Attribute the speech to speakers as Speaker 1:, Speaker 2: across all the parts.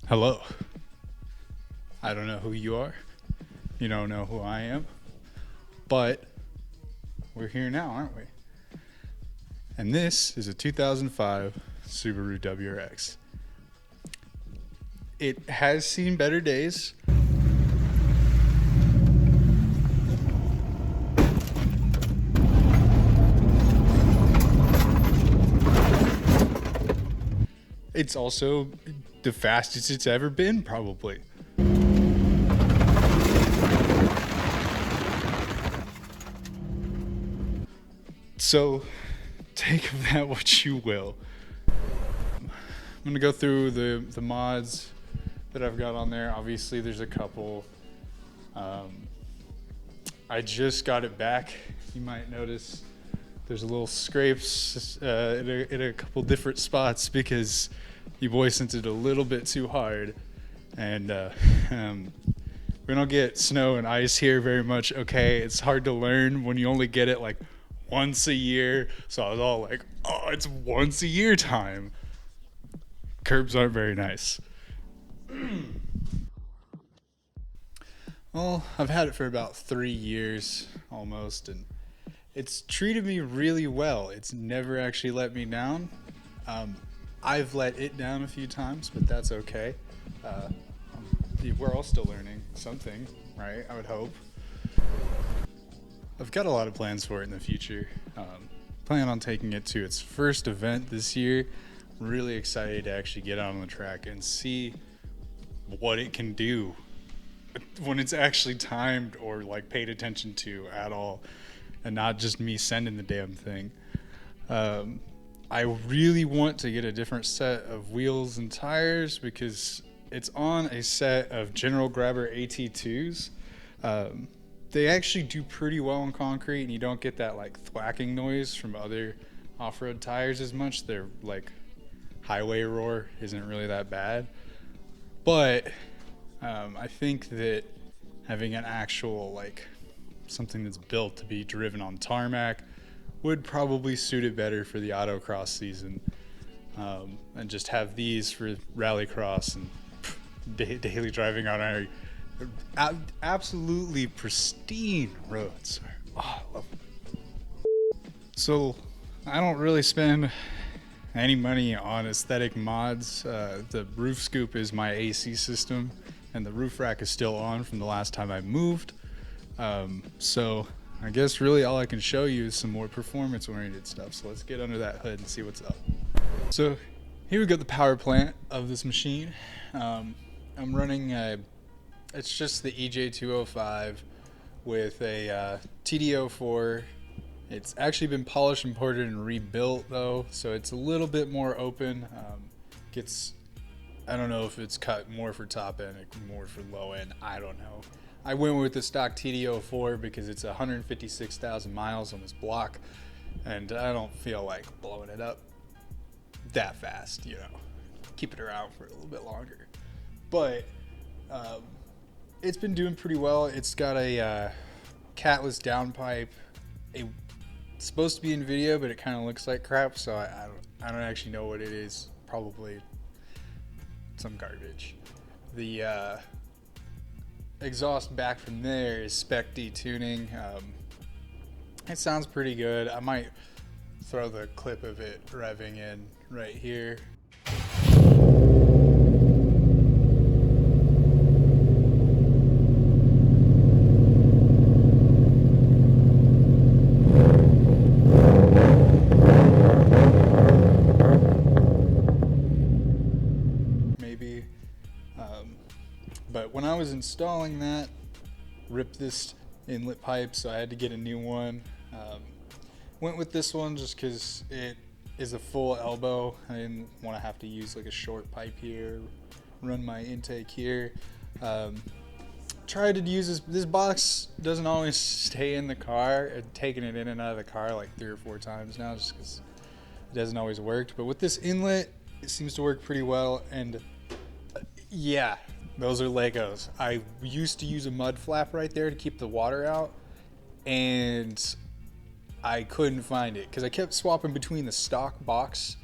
Speaker 1: Hello. I don't know who you are. You don't know who I am. But we're here now, aren't we? And this is a 2005 Subaru WRX. It has seen better days. It's also the fastest it's ever been, probably. So take of that what you will. I'm gonna go through the mods that I've got on there. Obviously there's a couple. I just got it back. You might notice there's a little scrapes in a couple different spots because you boy sent it a little bit too hard. And we don't get snow and ice here very much. Okay, it's hard to learn when you only get it like once a year. So I was all like, oh, it's once a year time. Curbs aren't very nice. Well, I've had it for about 3 years almost, and it's treated me really well. It's never actually let me down. I've let it down a few times, but that's okay. We're all still learning something, right? I would hope. I've got a lot of plans for it in the future. Plan on taking it to its first event this year. Really excited to actually get out on the track and see what it can do when it's actually timed or like paid attention to at all, and not just me sending the damn thing. I really want to get a different set of wheels and tires because it's on a set of General Grabber AT2s. They actually do pretty well on concrete, and you don't get that like thwacking noise from other off-road tires as much. Their like highway roar isn't really that bad, but I think that having an actual like something that's built to be driven on tarmac would probably suit it better for the autocross season, and just have these for rallycross and daily driving on our absolutely pristine roads. Oh, I love them. So I don't really spend any money on aesthetic mods. The roof scoop is my AC system, and the roof rack is still on from the last time I moved. So I guess really all I can show you is some more performance oriented stuff. So let's get under that hood and see what's up. So here we got the power plant of this machine. I'm running it's just the EJ205 with a TD04. It's actually been polished and ported and rebuilt though, so it's a little bit more open. I don't know if it's cut more for top end or more for low end. I don't know. I went with the stock TD04 because it's 156,000 miles on this block, and I don't feel like blowing it up that fast, you know. Keep it around for a little bit longer. But it's been doing pretty well. It's got a catless downpipe. It's supposed to be in video, but it kind of looks like crap, so I don't actually know what it is. Probably some garbage. The exhaust back from there is Spec D tuning. It sounds pretty good. I might throw the clip of it revving in right here. But when I was installing that, ripped this inlet pipe, so I had to get a new one. Went with this one just because it is a full elbow. I didn't want to have to use like a short pipe here, run my intake here. Tried to use this box doesn't always stay in the car. I've taken it in and out of the car like 3 or 4 times now just because it doesn't always work. But with this inlet, it seems to work pretty well. And yeah, those are Legos. I used to use a mud flap right there to keep the water out, and I couldn't find it because I kept swapping between the stock box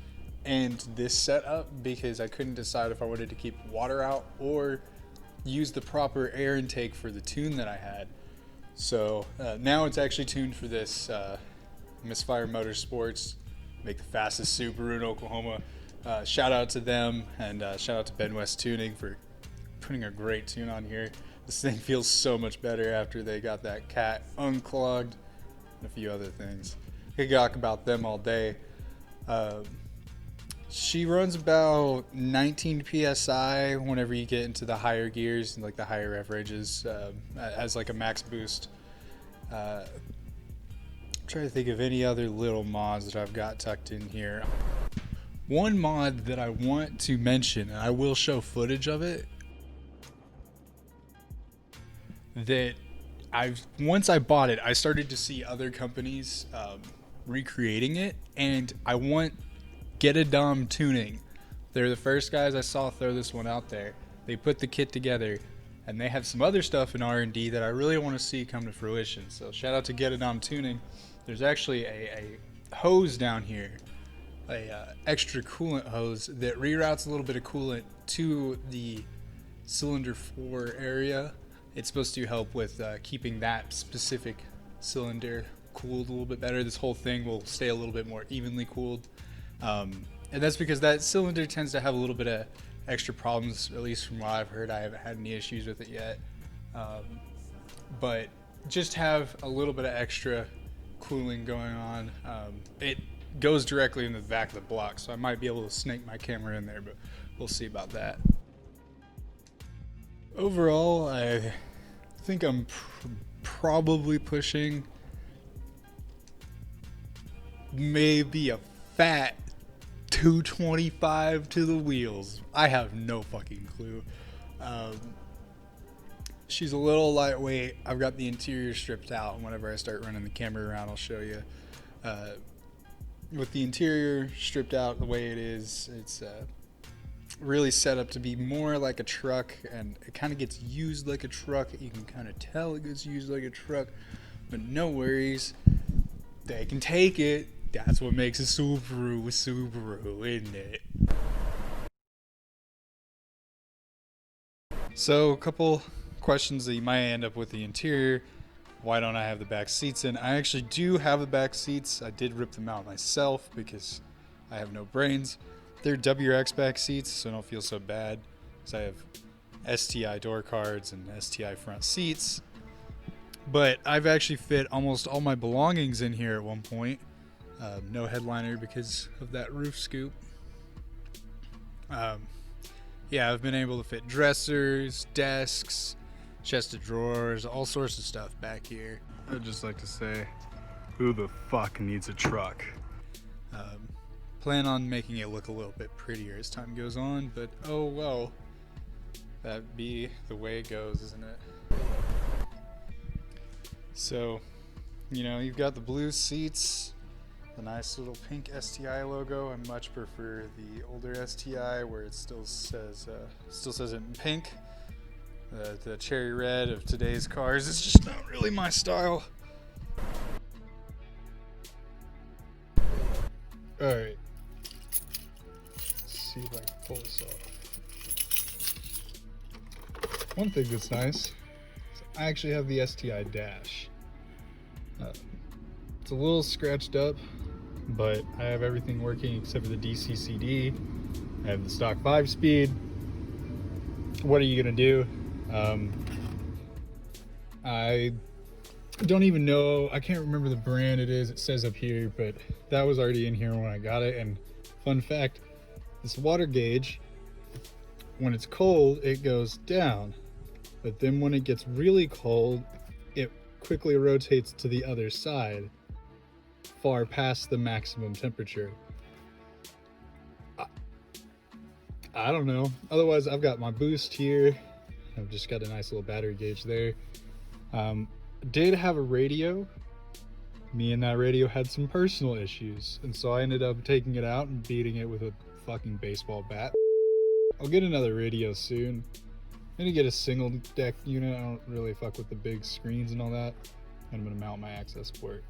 Speaker 1: and this setup because I couldn't decide if I wanted to keep water out or use the proper air intake for the tune that I had. So now it's actually tuned for this Misfire Motorsports, make the fastest Subaru in Oklahoma. Shout out to them, and shout out to Ben West Tuning for putting a great tune on here. This thing feels so much better after they got that cat unclogged and a few other things. I could talk about them all day. She runs about 19 psi whenever you get into the higher gears and like the higher rev ranges as like a max boost. I'm trying to think of any other little mods that I've got tucked in here. One mod that I want to mention, and I will show footage of it, that once I bought it, I started to see other companies recreating it, and I want Get a Dom Tuning. They're the first guys I saw throw this one out there. They put the kit together, and they have some other stuff in R&D that I really want to see come to fruition. So shout out to Get a Dom Tuning. There's actually a hose down here, a extra coolant hose that reroutes a little bit of coolant to the cylinder 4 area. It's supposed to help with keeping that specific cylinder cooled a little bit better. This whole thing will stay a little bit more evenly cooled. And that's because that cylinder tends to have a little bit of extra problems, at least from what I've heard. I haven't had any issues with it yet. But just have a little bit of extra cooling going on. It goes directly in the back of the block, so I might be able to snake my camera in there, but we'll see about that. Overall, I think I'm probably pushing maybe a fat 225 to the wheels. I have no fucking clue. She's a little lightweight. I've got the interior stripped out, and whenever I start running the camera around, I'll show you. With the interior stripped out the way it is, it's really set up to be more like a truck, and it kind of gets used like a truck. You can kind of tell it gets used like a truck, but no worries, they can take it. That's what makes a Subaru a Subaru, isn't it? So a couple questions that you might end up with the interior. Why don't I have the back seats in? I actually do have the back seats. I did rip them out myself because I have no brains. They're WRX back seats, so I don't feel so bad because I have STI door cards and STI front seats. But I've actually fit almost all my belongings in here at one point. No headliner because of that roof scoop. Yeah, I've been able to fit dressers, desks, chest of drawers, all sorts of stuff back here. I'd just like to say, who the fuck needs a truck? Plan on making it look a little bit prettier as time goes on, but oh well. That'd be the way it goes, isn't it? So, you know, you've got the blue seats, the nice little pink STI logo. I much prefer the older STI where it still says it in pink. The cherry red of today's cars is just not really my style. Alright. See if I can pull this off. One thing that's nice is I actually have the STI dash. It's a little scratched up, but I have everything working except for the DC CD. I have the stock 5-speed. What are you gonna do? I don't even know, I can't remember the brand it is. It says up here, but that was already in here when I got it. And fun fact, this water gauge, when it's cold, it goes down. But then when it gets really cold, it quickly rotates to the other side, far past the maximum temperature. I don't know. Otherwise, I've got my boost here. I've just got a nice little battery gauge there. Did have a radio. Me and that radio had some personal issues, and so I ended up taking it out and beating it with a fucking baseball bat. I'll get another radio soon. I'm gonna get a single deck unit. I don't really fuck with the big screens and all that. And I'm gonna mount my access port.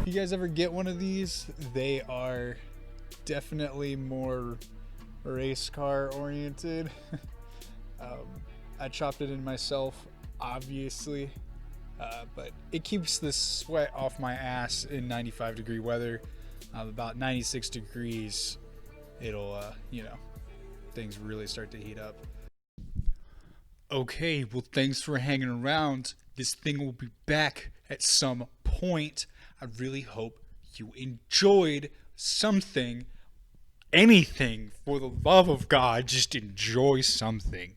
Speaker 1: You guys ever get one of these? They are definitely more race car oriented. um, I chopped it in myself, obviously, but it keeps the sweat off my ass in 95-degree weather. About 96 degrees, it'll, things really start to heat up. Okay, well, thanks for hanging around. This thing will be back at some point. I really hope you enjoyed something, anything. For the love of God, just enjoy something.